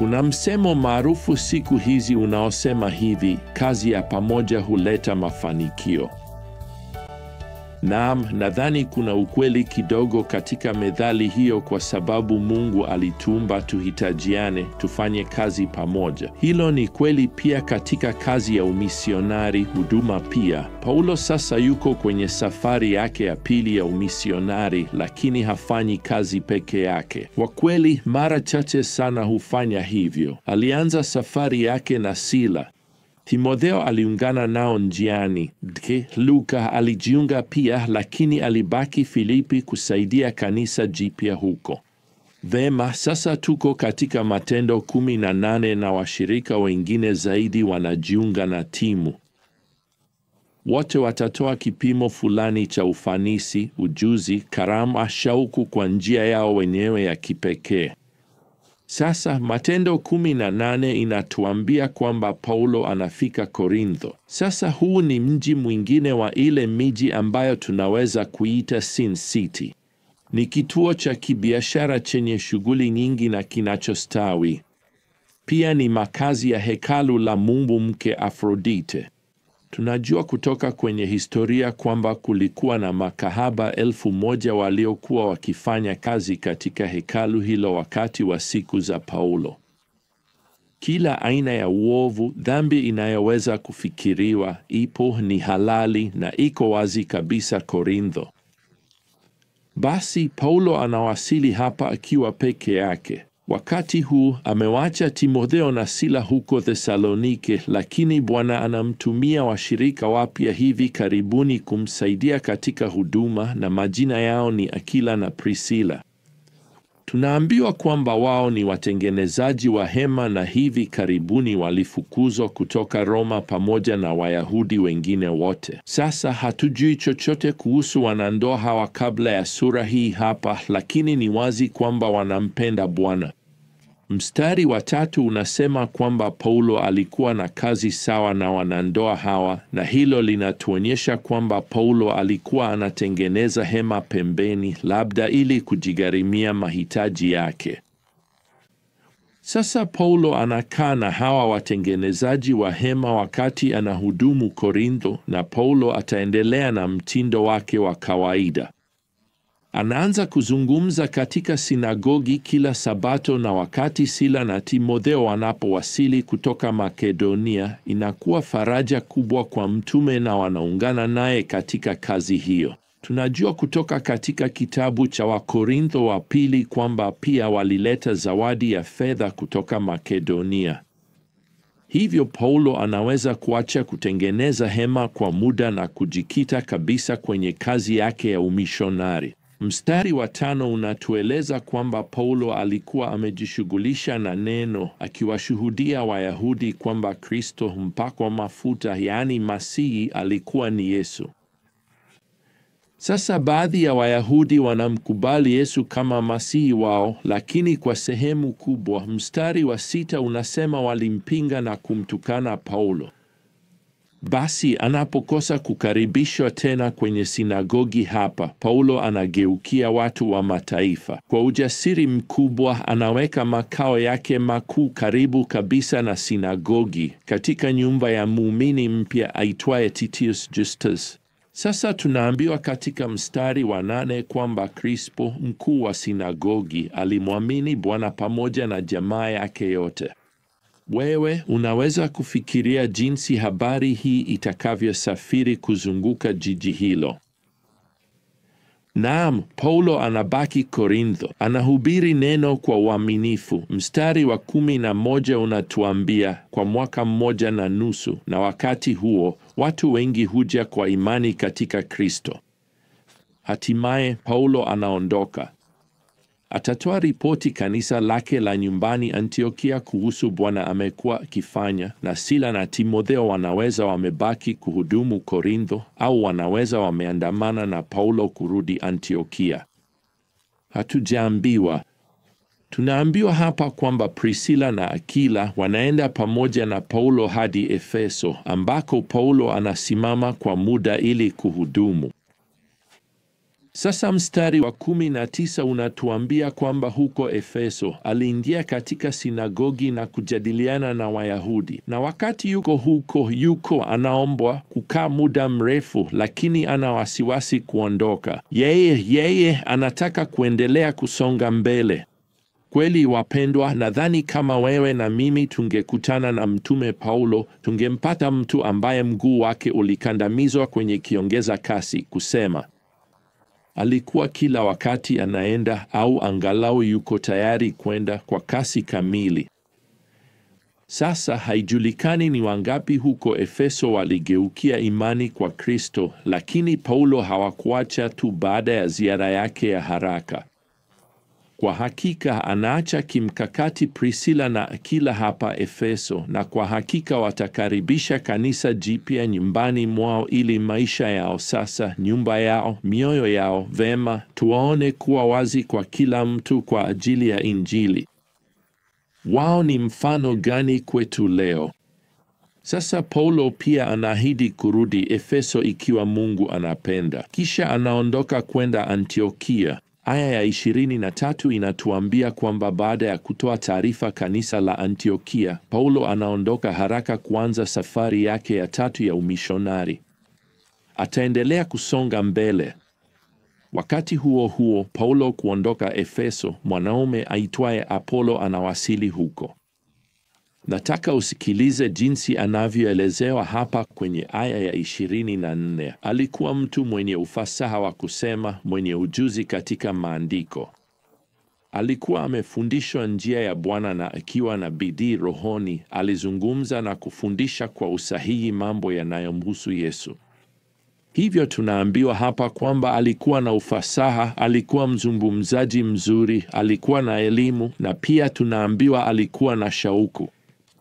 Kuna msemo maarufu siku hizi unaosema hivi, kazi ya pamoja huleta mafanikio. Naam, nadhani kuna ukweli kidogo katika methali hiyo, kwa sababu Mungu alituumba tuhitajiane, tufanye kazi pamoja. Hilo ni kweli pia katika kazi ya umisionari, huduma pia. Paulo sasa yuko kwenye safari yake ya pili ya umisionari, lakini hafanyi kazi peke yake. Kwa kweli, mara chache sana hufanya hivyo. Alianza safari yake na Sila. Timotheo aliungana nao njiani. Luka alijiunga pia, lakini alibaki Filipi kusaidia kanisa jipya huko. Vema, sasa tuko katika Matendo 18 na washirika wengine zaidi wanajiunga na timu. Wote watatoa kipimo fulani cha ufanisi, ujuzi, karama, shauku kwa njia yao wenyewe ya kipekee. Sasa Matendo 18 inatuambia kwamba Paulo anafika Korintho. Sasa huu ni mji mwingine wa ile miji ambayo tunaweza kuita Sin City. Ni kituo cha kibiashara chenye shughuli nyingi na kinachostawi. Pia ni makazi ya hekalu la mungu mke Afrodite. Tunajua kutoka kwenye historia kwamba kulikuwa na makahaba 1,000 waliokuwa wakifanya kazi katika hekalu hilo wakati wa siku za Paulo. Kila aina ya uovu, dhambi inayoweza kufikiriwa, ipo, ni halali na iko wazi kabisa Korintho. Basi Paulo anawasili hapa akiwa peke yake. Wakati huu amewacha Timotheo na Sila huko Thesalonike, lakini Bwana anamtumia washirika wapya hivi karibuni kumsaidia katika huduma, na majina yao ni Akila na Prisila. Tunaambiwa kwamba wao ni watengenezaji wa hema na hivi karibuni walifukuzwa kutoka Roma pamoja na Wayahudi wengine wote. Sasa hatujui chochote kuhusu wanandoa hawa kabla ya sura hii hapa, lakini ni wazi kwamba wanampenda Bwana. Mstari wa 3 unasema kwamba Paulo alikuwa na kazi sawa na wanandoa hawa, na hilo linatuonyesha kwamba Paulo alikuwa anatengeneza hema pembeni, labda ili kujigharimia mahitaji yake. Sasa Paulo anakaa na hawa watengenezaji wa hema wakati anahudumu Korintho, na Paulo ataendelea na mtindo wake wa kawaida. Anaanza kuzungumza katika sinagogi kila Sabato, na wakati Sila na Timotheo wanapowasili kutoka Makedonia, inakuwa faraja kubwa kwa mtume na wanaungana naye katika kazi hiyo. Tunajua kutoka katika kitabu cha Wakorintho wa pili kwamba pia walileta zawadi ya fedha kutoka Makedonia. Hivyo Paulo anaweza kuacha kutengeneza hema kwa muda na kujikita kabisa kwenye kazi yake ya umishonari. Mstari wa 5 unatueleza kwamba Paulo alikuwa amejishughulisha na neno, akiwashuhudia Wayahudi kwamba Kristo mpakwa mafuta, yaani Masihi, alikuwa ni Yesu. Sasa baadhi ya Wayahudi wanamkubali Yesu kama Masihi wao, lakini kwa sehemu kubwa, mstari wa 6 unasema walimpinga na kumtukana Paulo. Basi anapokosa kukaribishwa tena kwenye sinagogi hapa, Paulo anageukia watu wa mataifa. Kwa ujasiri mkubwa anaweka makao yake makuu karibu kabisa na sinagogi, katika nyumba ya muumini mpya aitwaye Titius Justus. Sasa tunaambiwa katika mstari wa 8 kwamba Krispo, mkuu wa sinagogi, alimwamini Bwana pamoja na jamaa yake yote. Wewe unaweza kufikiria jinsi habari hii itakavyosafiri kuzunguka jiji hilo. Naam, Paulo anabaki Korintho, anahubiri neno kwa uaminifu. Mstari wa 11 unatuambia kwa mwaka 1.5, na wakati huo watu wengi huja kwa imani katika Kristo. Hatimaye Paulo anaondoka. Atatoa ripoti kanisa lake la nyumbani Antiokia kuhusu Bwana amekuwa akifanya, na Sila na Timotheo wanaweza wamebaki kuhudumu Korintho, au wanaweza wameandamana na Paulo kurudi Antiokia. Hatujaambiwa. Tunaambiwa hapa kwamba Prisila na Akila wanaenda pamoja na Paulo hadi Efeso, ambako Paulo anasimama kwa muda ili kuhudumu. Sasa mstari wa 19 unatuambia kwamba huko Efeso aliingia katika sinagogi na kujadiliana na Wayahudi, na wakati yuko anaombwa kukaa muda mrefu, lakini ana wasiwasi kuondoka. Yeye anataka kuendelea kusonga mbele. Kweli wapendwa, nadhani kama wewe na mimi tungekutana na Mtume Paulo, tungempata mtu ambaye mguu wake ulikandamizwa kwenye kiongeza kasi, kusema alikuwa kila wakati anaenda au angalau yuko tayari kwenda kwa kasi kamili. Sasa haijulikani ni wangapi huko Efeso waligeukia imani kwa Kristo, lakini Paulo hawakuacha tu baada ya ziara yake ya haraka. Kwa hakika anaacha kimkakati Priscilla na Akila hapa Efeso, na kwa hakika watakaribisha kanisa jipya nyumbani mwao ili maisha yao sasa, nyumba yao, mioyo yao, vema, tuwaone kuwa wazi kwa kila mtu kwa ajili ya Injili. Wao ni mfano gani kwetu leo? Sasa Paulo pia anaahidi kurudi Efeso ikiwa Mungu anapenda. Kisha anaondoka kwenda Antiokia. Aya ya 23 inatuambia kwamba baada ya kutoa taarifa kanisa la Antiokia, Paulo anaondoka haraka kuanza safari yake ya 3 ya umishonari. Ataendelea kusonga mbele. Wakati huo Paulo kuondoka Efeso, mwanaume aitwaye Apolo anawasili huko. Nataka usikilize jinsi anavyoelezewa hapa kwenye aya ya 24. Alikuwa mtu mwenye ufasaha wa kusema, mwenye ujuzi katika maandiko. Alikuwa amefundishwa njia ya Bwana, na akiwa na bidii rohoni, alizungumza na kufundisha kwa usahihi mambo yanayomhusu Yesu. Hivyo tunaambiwa hapa kwamba alikuwa na ufasaha, alikuwa mzungumzaji mzuri, alikuwa na elimu, na pia tunaambiwa alikuwa na shauku.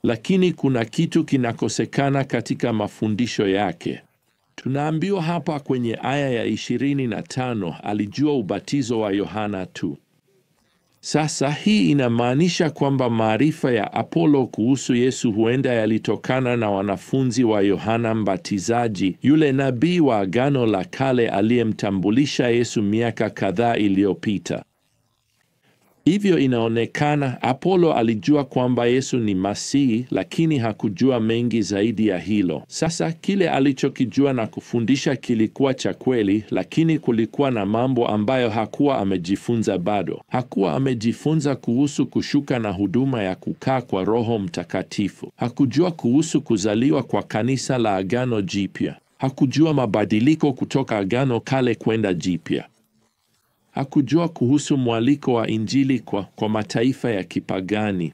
Lakini kuna kitu kinakosekana katika mafundisho yake. Tunaambiwa hapa kwenye aya ya 25, alijua ubatizo wa Yohana tu. Sasa hii inamaanisha kwamba maarifa ya Apolo kuhusu Yesu huenda yalitokana na wanafunzi wa Yohana Mbatizaji, yule nabii wa Agano la Kale aliyemtambulisha Yesu miaka kadhaa iliyopita. Hivyo inaonekana Apolo alijua kwamba Yesu ni Masihi, lakini hakujua mengi zaidi ya hilo. Sasa kile alichokijua na kufundisha kilikuwa cha kweli, lakini kulikuwa na mambo ambayo hakuwa amejifunza bado. Hakuwa amejifunza kuhusu kushuka na huduma ya kukaa kwa Roho Mtakatifu. Hakujua kuhusu kuzaliwa kwa kanisa la Agano Jipya. Hakujua mabadiliko kutoka Agano Kale kwenda Jipya. Hakujua kuhusu mwaliko wa Injili kwa mataifa ya kipagani.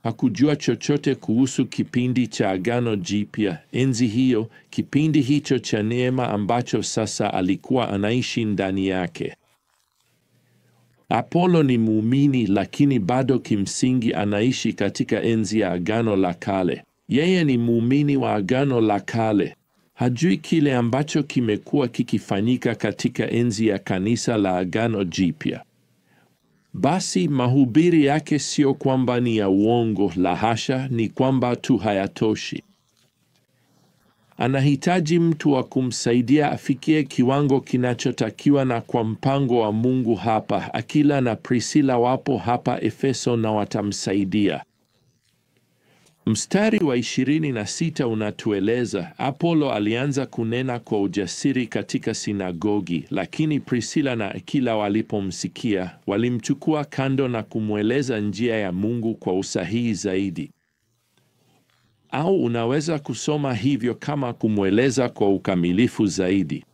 Hakujua chochote kuhusu kipindi cha Agano Jipya, enzi hiyo, kipindi hicho cha neema ambacho sasa alikuwa anaishi ndani yake. Apolo ni muumini, lakini bado kimsingi anaishi katika enzi ya Agano la Kale. Yeye ni muumini wa Agano la Kale. Hajui kile ambacho kimekuwa kikifanyika katika enzi ya kanisa la Agano Jipya. Basi mahubiri yake sio kwamba ni ya uongo, la hasha, ni kwamba tu hayatoshi. Anahitaji mtu wa kumsaidia afikie kiwango kinachotakiwa, na kwa mpango wa Mungu hapa, Akila na Priscilla wapo hapa Efeso na watamsaidia. Mstari wa 26 unatueleza, Apolo alianza kunena kwa ujasiri katika sinagogi, lakini Priscilla na Akila walipomsikia, walimchukua kando na kumweleza njia ya Mungu kwa usahihi zaidi. Au unaweza kusoma hivyo kama kumweleza kwa ukamilifu zaidi.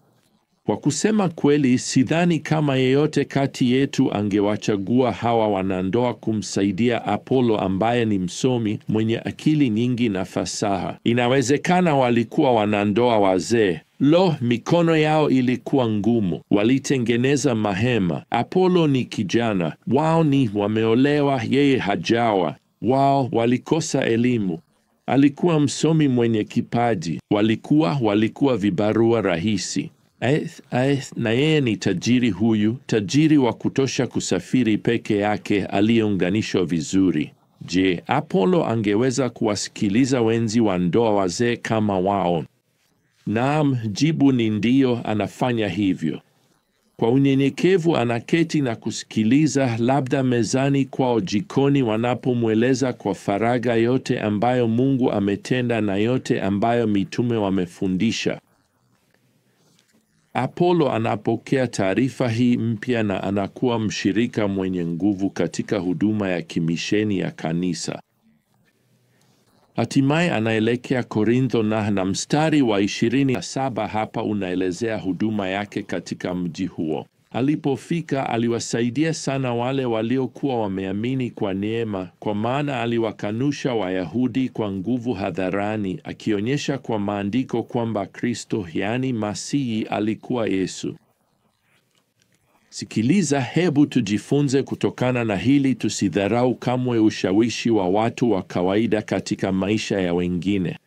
Kwa kusema kweli, sidhani kama yeyote kati yetu angewachagua hawa wanandoa kumsaidia Apolo ambaye ni msomi, mwenye akili nyingi na fasaha. Inawezekana walikuwa wanandoa wazee. Mikono yao ilikuwa ngumu. Walitengeneza mahema. Apolo ni kijana. Wao ni wameolewa, yeye hajawa. Wao walikosa elimu. Alikuwa msomi mwenye kipaji. Walikuwa vibarua rahisi. Na yeye ni tajiri, huyu tajiri wa kutosha kusafiri peke yake, aliyeunganishwa vizuri. Je, Apolo angeweza kuwasikiliza wenzi wa ndoa wazee kama wao? Naam, jibu ni ndiyo, anafanya hivyo. Kwa unyenyekevu anaketi na kusikiliza, labda mezani kwao jikoni, wanapomweleza kwa faragha yote ambayo Mungu ametenda na yote ambayo mitume wamefundisha. Apolo anapokea taarifa hii mpya na anakuwa mshirika mwenye nguvu katika huduma ya kimisheni ya kanisa. Hatimaye anaelekea Korintho na mstari wa 27 hapa unaelezea huduma yake katika mji huo. Alipofika aliwasaidia sana wale waliokuwa wameamini kwa neema, kwa maana aliwakanusha Wayahudi kwa nguvu hadharani, akionyesha kwa maandiko kwamba Kristo, yaani Masihi, alikuwa Yesu. Sikiliza, hebu tujifunze kutokana na hili. Tusidharau kamwe ushawishi wa watu wa kawaida katika maisha ya wengine.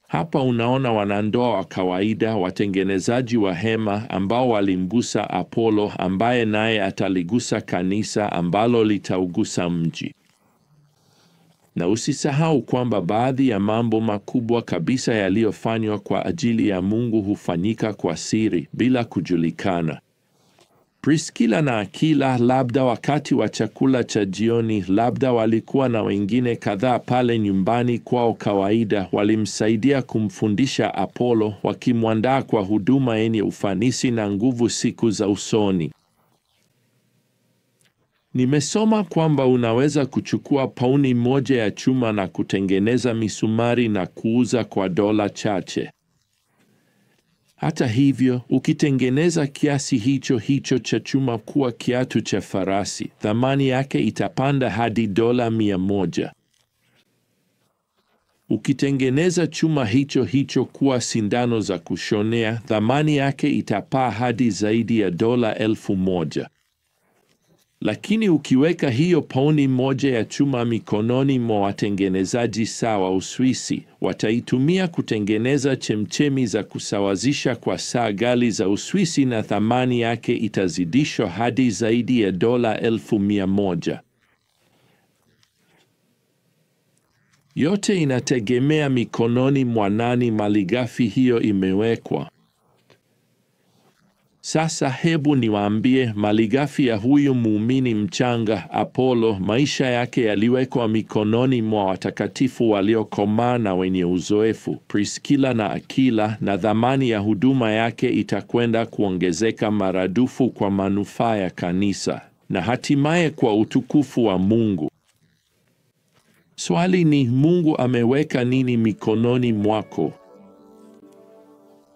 Hapa unaona wanandoa wa kawaida, watengenezaji wa hema, ambao walimgusa Apolo, ambaye naye ataligusa kanisa ambalo litaugusa mji. Na usisahau kwamba baadhi ya mambo makubwa kabisa yaliyofanywa kwa ajili ya Mungu hufanyika kwa siri, bila kujulikana. Priskila na Akila, labda wakati wa chakula cha jioni, labda walikuwa na wengine kadhaa pale nyumbani kwao kawaida, walimsaidia kumfundisha Apolo, wakimwandaa kwa huduma yenye ufanisi na nguvu siku za usoni. Nimesoma kwamba unaweza kuchukua pauni moja ya chuma na kutengeneza misumari na kuuza kwa dola chache. Hata hivyo, ukitengeneza kiasi hicho cha chuma kuwa kiatu cha farasi, thamani yake itapanda hadi dola 100. Ukitengeneza chuma hicho kuwa sindano za kushonea, thamani yake itapaa hadi zaidi ya dola 1000. Lakini ukiweka hiyo pauni moja ya chuma mikononi mwa watengenezaji sawa Uswisi, wataitumia kutengeneza chemchemi za kusawazisha kwa saa ghali za Uswisi, na thamani yake itazidishwa hadi zaidi ya dola 100,000. Yote inategemea mikononi mwa nani malighafi hiyo imewekwa. Sasa hebu niwaambie, malighafi ya huyu muumini mchanga Apolo, maisha yake yaliwekwa mikononi mwa watakatifu waliokomaa na wenye uzoefu, Priskila na Akila, na thamani ya huduma yake itakwenda kuongezeka maradufu kwa manufaa ya kanisa na hatimaye kwa utukufu wa Mungu. Swali ni, Mungu ameweka nini mikononi mwako?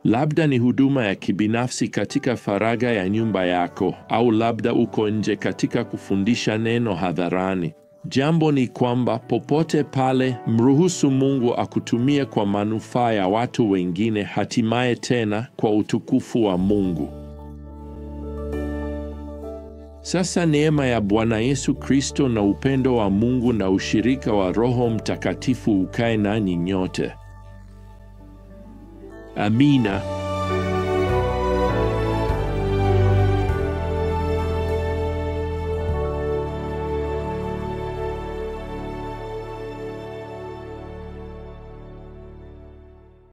Labda ni huduma ya kibinafsi katika faragha ya nyumba yako, au labda uko nje katika kufundisha neno hadharani. Jambo ni kwamba popote pale, mruhusu Mungu akutumie kwa manufaa ya watu wengine, hatimaye tena kwa utukufu wa Mungu. Sasa neema ya Bwana Yesu Kristo na upendo wa Mungu na ushirika wa Roho Mtakatifu ukae nanyi nyote. Amina.